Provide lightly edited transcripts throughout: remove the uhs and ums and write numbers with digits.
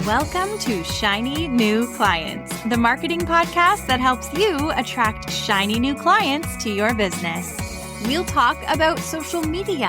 Welcome to Shiny New Clients, the marketing podcast that helps you attract shiny new clients to your business. We'll talk about social media,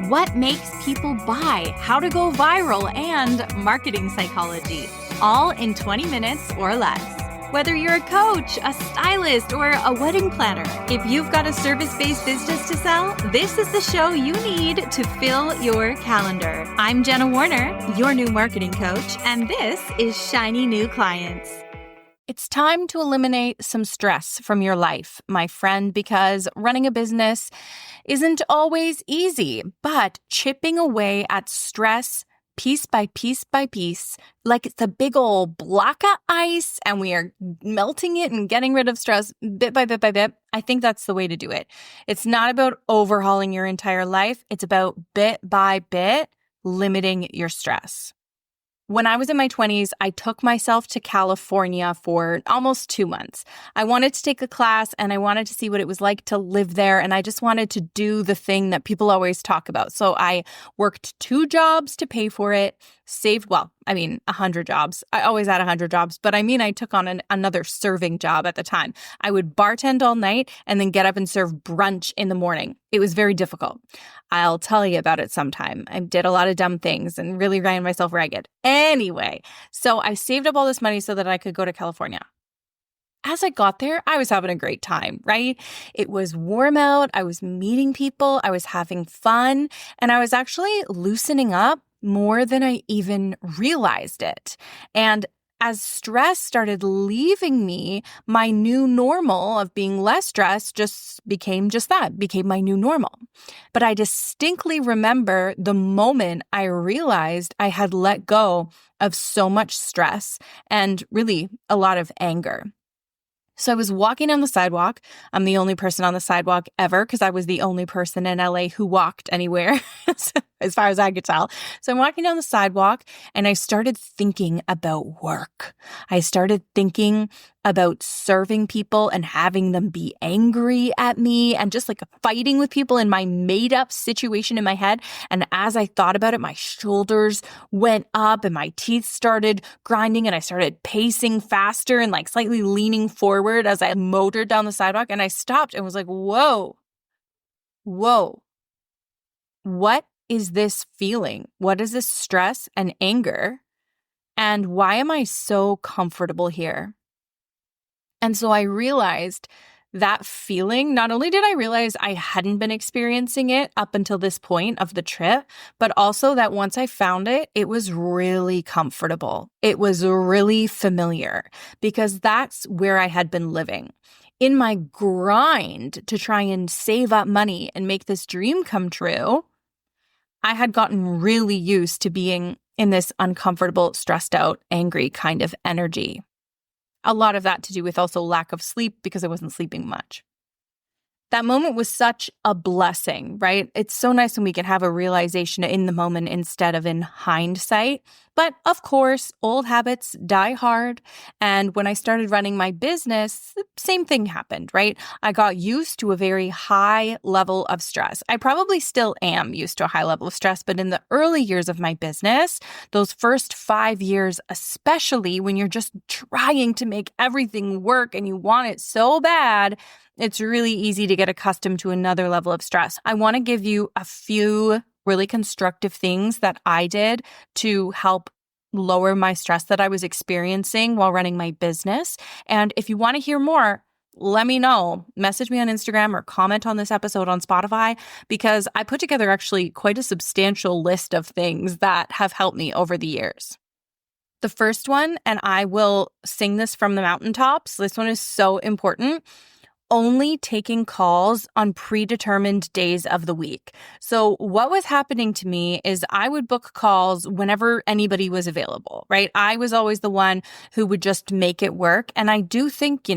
what makes people buy, how to go viral, and marketing psychology, all in 20 minutes or less. Whether you're a coach, a stylist, or a wedding planner, if you've got a service-based business to sell, this is the show you need to fill your calendar. I'm Jenna Warner, your new marketing coach, and this is Shiny New Clients. It's time to eliminate some stress from your life, my friend, because running a business isn't always easy, but chipping away at stress piece by piece, like it's a big old block of ice and we are melting it and getting rid of stress bit by bit by bit. I think that's the way to do it. It's not about overhauling your entire life. It's about bit by bit limiting your stress. When I was in my 20s, I took myself to California for almost 2 months. I wanted to take a class and I wanted to see what it was like to live there. And I just wanted to do the thing that people always talk about. So I worked 2 jobs to pay for it, saved, 100 jobs. I always had 100 jobs, but I took on another serving job at the time. I would bartend all night and then get up and serve brunch in the morning. It was very difficult. I'll tell you about it sometime. I did a lot of dumb things and really ran myself ragged. Anyway, so I saved up all this money so that I could go to California. As I got there, I was having a great time, right? It was warm out. I was meeting people. I was having fun. And I was actually loosening up more than I even realized it. And as stress started leaving me, my new normal of being less stressed became my new normal. But I distinctly remember the moment I realized I had let go of so much stress and really a lot of anger. So I was walking down the sidewalk. I'm the only person on the sidewalk ever because I was the only person in LA who walked anywhere, as far as I could tell. So I'm walking down the sidewalk and I started thinking about work. I started thinking about serving people and having them be angry at me and just like fighting with people in my made up situation in my head. And as I thought about it, my shoulders went up and my teeth started grinding and I started pacing faster and like slightly leaning forward as I motored down the sidewalk. And I stopped and was like, whoa, what is this feeling? What is this stress and anger? And why am I so comfortable here? And so I realized that feeling, not only did I realize I hadn't been experiencing it up until this point of the trip, but also that once I found it, it was really comfortable. It was really familiar because that's where I had been living. In my grind to try and save up money and make this dream come true, I had gotten really used to being in this uncomfortable, stressed out, angry kind of energy. A lot of that to do with also lack of sleep because I wasn't sleeping much. That moment was such a blessing, right? It's so nice when we can have a realization in the moment instead of in hindsight. But of course, old habits die hard. And when I started running my business, the same thing happened, right? I got used to a very high level of stress. I probably still am used to a high level of stress, but in the early years of my business, those first 5 years, especially when you're just trying to make everything work and you want it so bad, it's really easy to get accustomed to another level of stress. I want to give you a few really constructive things that I did to help lower my stress that I was experiencing while running my business. And if you want to hear more, let me know. Message me on Instagram or comment on this episode on Spotify because I put together actually quite a substantial list of things that have helped me over the years. The first one, and I will sing this from the mountaintops, this one is so important, only taking calls on predetermined days of the week. So what was happening to me is I would book calls whenever anybody was available, right? I was always the one who would just make it work. And I do think,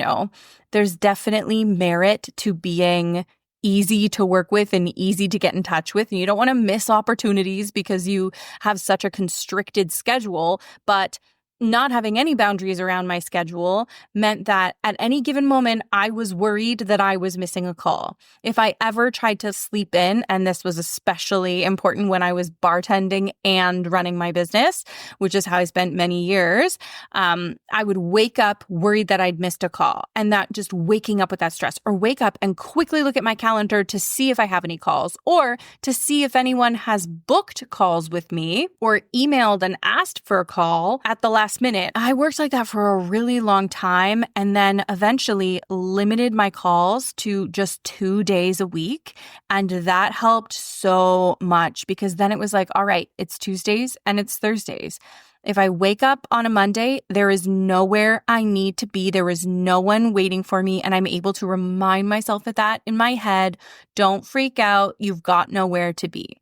there's definitely merit to being easy to work with and easy to get in touch with. And you don't want to miss opportunities because you have such a constricted schedule. But not having any boundaries around my schedule meant that at any given moment, I was worried that I was missing a call. If I ever tried to sleep in, and this was especially important when I was bartending and running my business, which is how I spent many years, I would wake up worried that I'd missed a call, and that just waking up with that stress, or wake up and quickly look at my calendar to see if I have any calls, or to see if anyone has booked calls with me or emailed and asked for a call at the last minute. I worked like that for a really long time, and then eventually limited my calls to just 2 days a week. And that helped so much, because then it was like, all right, it's Tuesdays and it's Thursdays. If I wake up on a Monday, there is nowhere I need to be. There is no one waiting for me. And I'm able to remind myself of that in my head. Don't freak out. You've got nowhere to be.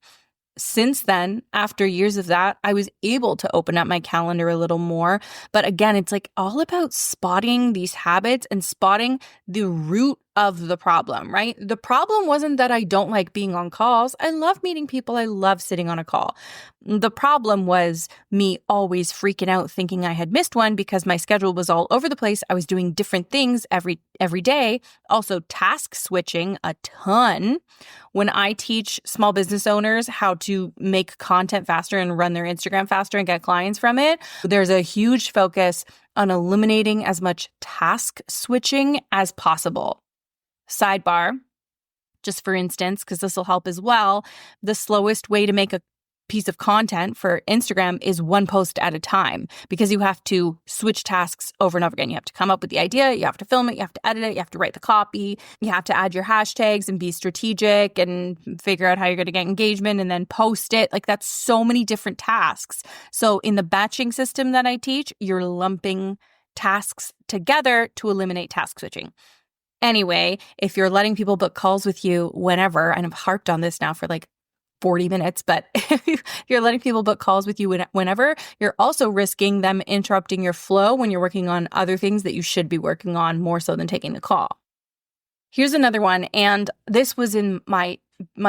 Since then, after years of that, I was able to open up my calendar a little more. But again, it's like all about spotting these habits and spotting the root of the problem, right? The problem wasn't that I don't like being on calls. I love meeting people. I love sitting on a call. The problem was me always freaking out thinking I had missed one because my schedule was all over the place. I was doing different things every day. Also task switching a ton. When I teach small business owners how to make content faster and run their Instagram faster and get clients from it, there's a huge focus on eliminating as much task switching as possible. Sidebar, just for instance, because this will help as well, the slowest way to make a piece of content for Instagram is one post at a time, because you have to switch tasks over and over again. You have to come up with the idea, you have to film it, you have to edit it, you have to write the copy, you have to add your hashtags and be strategic and figure out how you're going to get engagement and then post it. Like, that's so many different tasks. So in the batching system that I teach, you're lumping tasks together to eliminate task switching. Anyway, if you're letting people book calls with you whenever, and I've harped on this now for like 40 minutes, but if you're letting people book calls with you whenever, you're also risking them interrupting your flow when you're working on other things that you should be working on more so than taking the call. Here's another one, and this was in my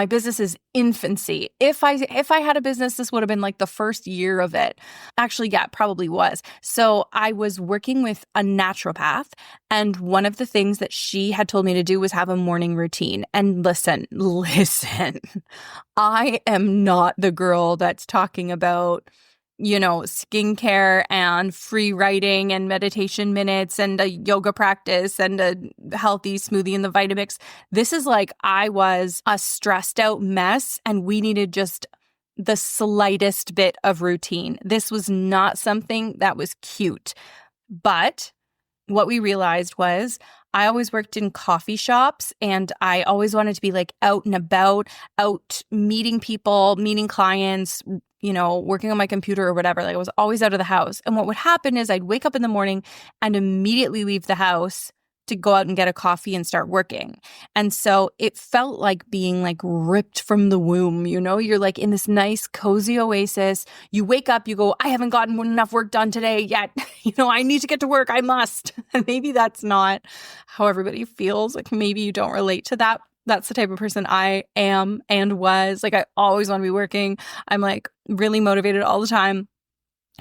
business's infancy. If I had a business, this would have been like the first year of it. Actually, yeah, it probably was. So I was working with a naturopath, and one of the things that she had told me to do was have a morning routine. And listen, I am not the girl that's talking about, skincare and free writing and meditation minutes and a yoga practice and a healthy smoothie in the Vitamix. This is like I was a stressed out mess, and we needed just the slightest bit of routine. This was not something that was cute. But what we realized was I always worked in coffee shops, and I always wanted to be like out and about, out meeting people, meeting clients, working on my computer or whatever. Like, I was always out of the house. And what would happen is I'd wake up in the morning and immediately leave the house to go out and get a coffee and start working. And so it felt like being like ripped from the womb, you're like in this nice cozy oasis. You wake up, you go, I haven't gotten enough work done today yet. I need to get to work. I must. And maybe that's not how everybody feels. Like, maybe you don't relate to that. That's the type of person I am and was. Like, I always want to be working. I'm like really motivated all the time.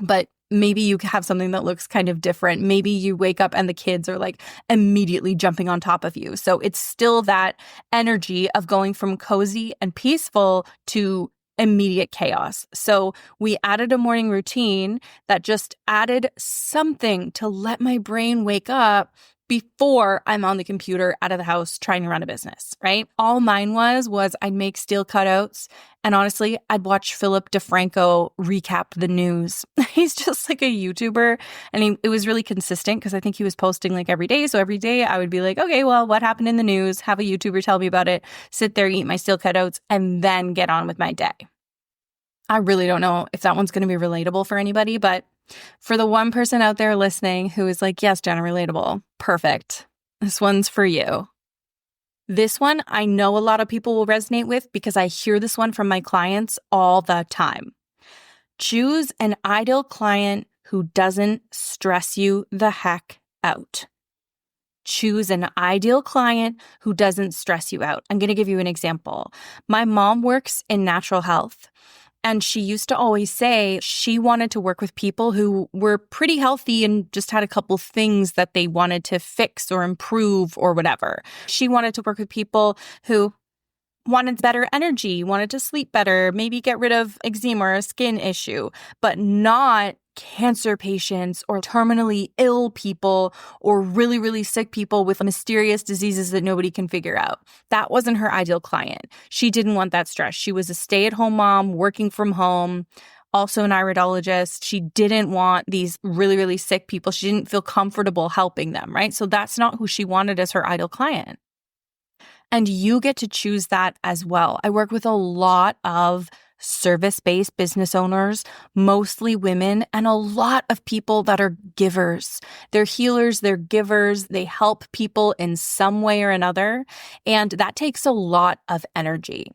But maybe you have something that looks kind of different. Maybe you wake up and the kids are like immediately jumping on top of you. So it's still that energy of going from cozy and peaceful to immediate chaos. So we added a morning routine that just added something to let my brain wake up before I'm on the computer out of the house trying to run a business, right? All mine was I'd make steel cutouts, and honestly, I'd watch Philip DeFranco recap the news. He's just like a YouTuber, and it was really consistent because I think he was posting like every day. So every day I would be like, okay, well, what happened in the news? Have a YouTuber tell me about it, sit there, eat my steel cutouts, and then get on with my day. I really don't know if that one's going to be relatable for anybody, but for the one person out there listening who is like, yes, Jenna, relatable. Perfect. This one's for you. This one, I know a lot of people will resonate with because I hear this one from my clients all the time. Choose an ideal client who doesn't stress you the heck out. Choose an ideal client who doesn't stress you out. I'm going to give you an example. My mom works in natural health. And she used to always say she wanted to work with people who were pretty healthy and just had a couple things that they wanted to fix or improve or whatever. She wanted to work with people who wanted better energy, wanted to sleep better, maybe get rid of eczema or a skin issue, but not cancer patients or terminally ill people or really, really sick people with mysterious diseases that nobody can figure out. That wasn't her ideal client. She didn't want that stress. She was a stay-at-home mom working from home, also an iridologist. She didn't want these really, really sick people. She didn't feel comfortable helping them, right? So that's not who she wanted as her ideal client. And you get to choose that as well. I work with a lot of service-based business owners, mostly women, and a lot of people that are givers. They're healers, they're givers, they help people in some way or another, and that takes a lot of energy.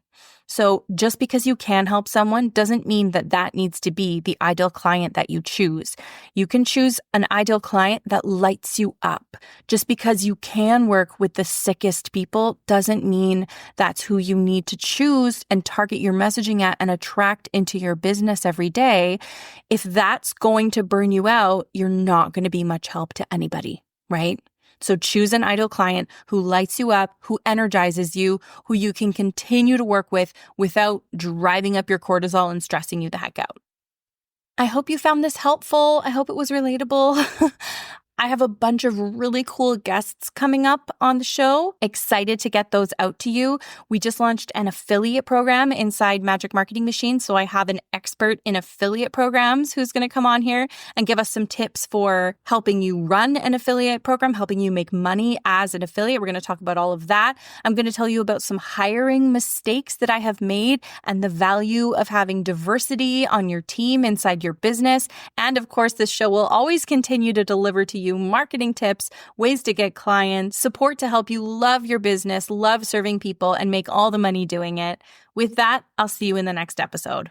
So just because you can help someone doesn't mean that that needs to be the ideal client that you choose. You can choose an ideal client that lights you up. Just because you can work with the sickest people doesn't mean that's who you need to choose and target your messaging at and attract into your business every day. If that's going to burn you out, you're not going to be much help to anybody, right? So choose an ideal client who lights you up, who energizes you, who you can continue to work with without driving up your cortisol and stressing you the heck out. I hope you found this helpful. I hope it was relatable. I have a bunch of really cool guests coming up on the show. Excited to get those out to you. We just launched an affiliate program inside Magic Marketing Machine. So I have an expert in affiliate programs who's going to come on here and give us some tips for helping you run an affiliate program, helping you make money as an affiliate. We're going to talk about all of that. I'm going to tell you about some hiring mistakes that I have made and the value of having diversity on your team inside your business. And of course, this show will always continue to deliver to you marketing tips, ways to get clients, support to help you love your business, love serving people, and make all the money doing it. With that, I'll see you in the next episode.